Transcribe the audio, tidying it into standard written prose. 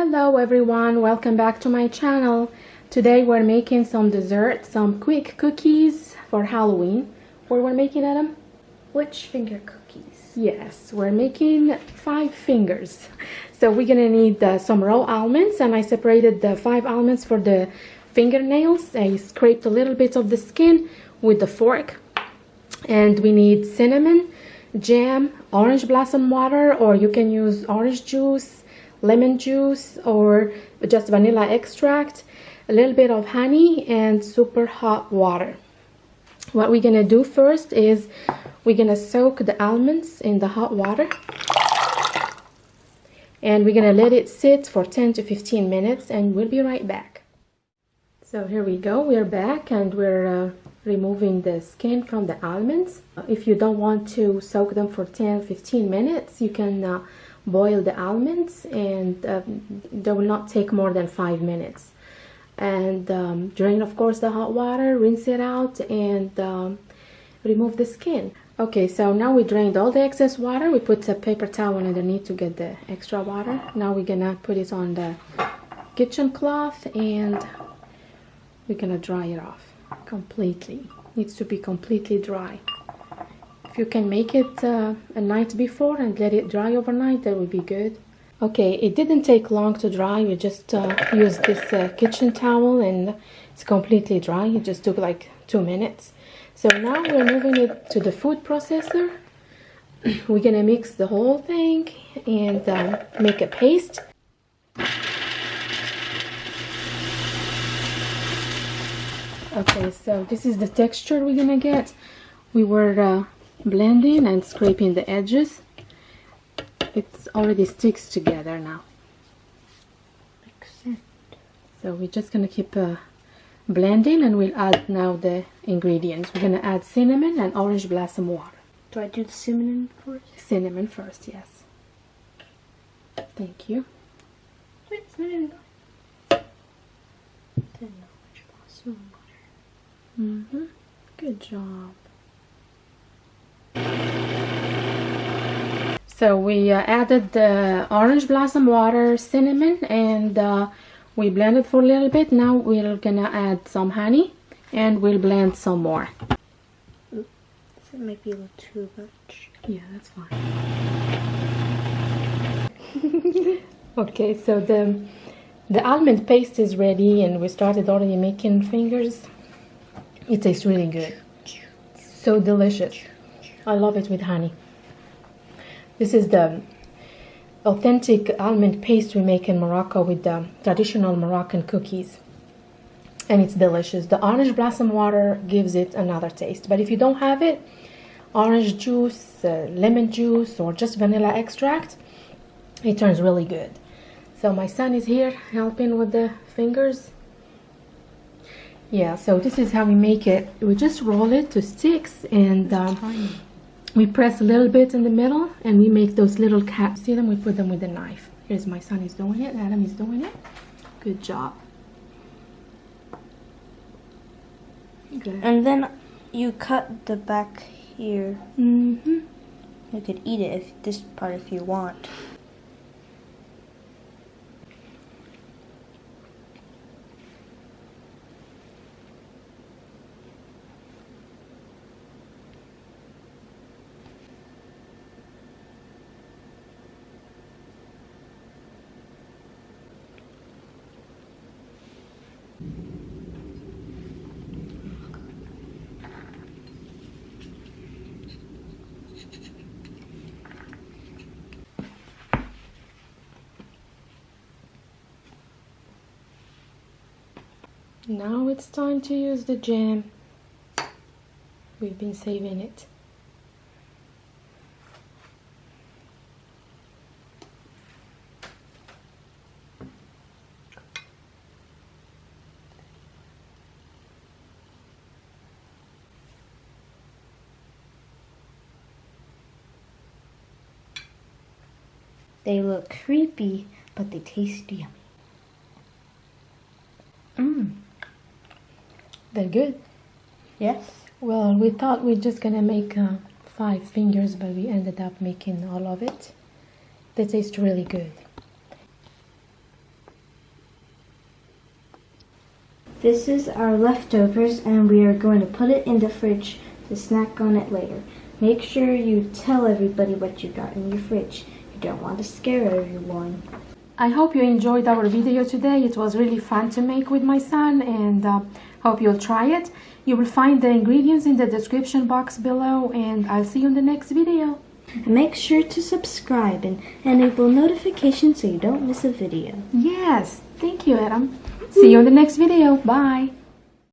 Hello everyone, welcome back to my channel. Today we're making some dessert, some quick cookies for Halloween. What we're making, Adam? Which finger cookies? Yes, we're making 5 fingers. So we're gonna need some raw almonds, and I separated the 5 almonds for the fingernails. I scraped a little bit of the skin with the fork. And we need cinnamon, jam, orange blossom water, or you can use orange juice, lemon juice, or just vanilla extract, a little bit of honey, and super hot water. What we're gonna do first is we're gonna soak the almonds in the hot water, and we're gonna let it sit for 10 to 15 minutes, and we'll be right back. So here we go, we're back, and we're removing the skin from the almonds. If you don't want to soak them for 10-15 minutes, you can boil the almonds, and they will not take more than 5 minutes. And drain, of course, the hot water, rinse it out, and remove the skin. Okay, so now we drained all the excess water. We put a paper towel underneath to get the extra water. Now we're gonna put it on the kitchen cloth, and we're gonna dry it off completely. Needs to be completely dry. If you can make it a night before and let it dry overnight, that would be good. Okay, it didn't take long to dry. We just used this kitchen towel, and it's completely dry. It just took like 2 minutes. So now we're moving it to the food processor. We're gonna mix the whole thing and make a paste. Okay, so this is the texture we're gonna get. We were blending and scraping the edges. It already sticks together now. Excellent. So we're just gonna keep blending, and we'll add now the ingredients. We're gonna add cinnamon and orange blossom water. Do I do the cinnamon first? Cinnamon first, yes. Thank you. Wait, cinnamon. Then orange blossom water. Good job. So we added the orange blossom water, cinnamon, and we blended for a little bit. Now we're gonna add some honey, and we'll blend some more. Ooh, this might be a little too much. Yeah, that's fine. Okay, so the almond paste is ready, and we started already making fingers. It tastes really good. So delicious. I love it with honey. This is the authentic almond paste we make in Morocco with the traditional Moroccan cookies. And it's delicious. The orange blossom water gives it another taste. But if you don't have it, orange juice, lemon juice, or just vanilla extract, it turns really good. So my son is here helping with the fingers. Yeah, so this is how we make it. We just roll it to sticks, and we press a little bit in the middle, and we make those little caps. See them? We put them with a knife. Here's my son is doing it. Adam is doing it. Good job. Good. And then you cut the back here. You could eat it this part if you want. Now it's time to use the jam. We've been saving it. They look creepy, but they taste yummy. They're good. Yes? Well, we thought we're just gonna make 5 fingers, but we ended up making all of it. They taste really good. This is our leftovers, and we are going to put it in the fridge to snack on it later. Make sure you tell everybody what you got in your fridge. You don't want to scare everyone. I hope you enjoyed our video today. It was really fun to make with my son, and hope you'll try it. You will find the ingredients in the description box below, and I'll see you in the next video. And make sure to subscribe and enable notifications so you don't miss a video. Yes, thank you, Adam. See you in the next video. Bye.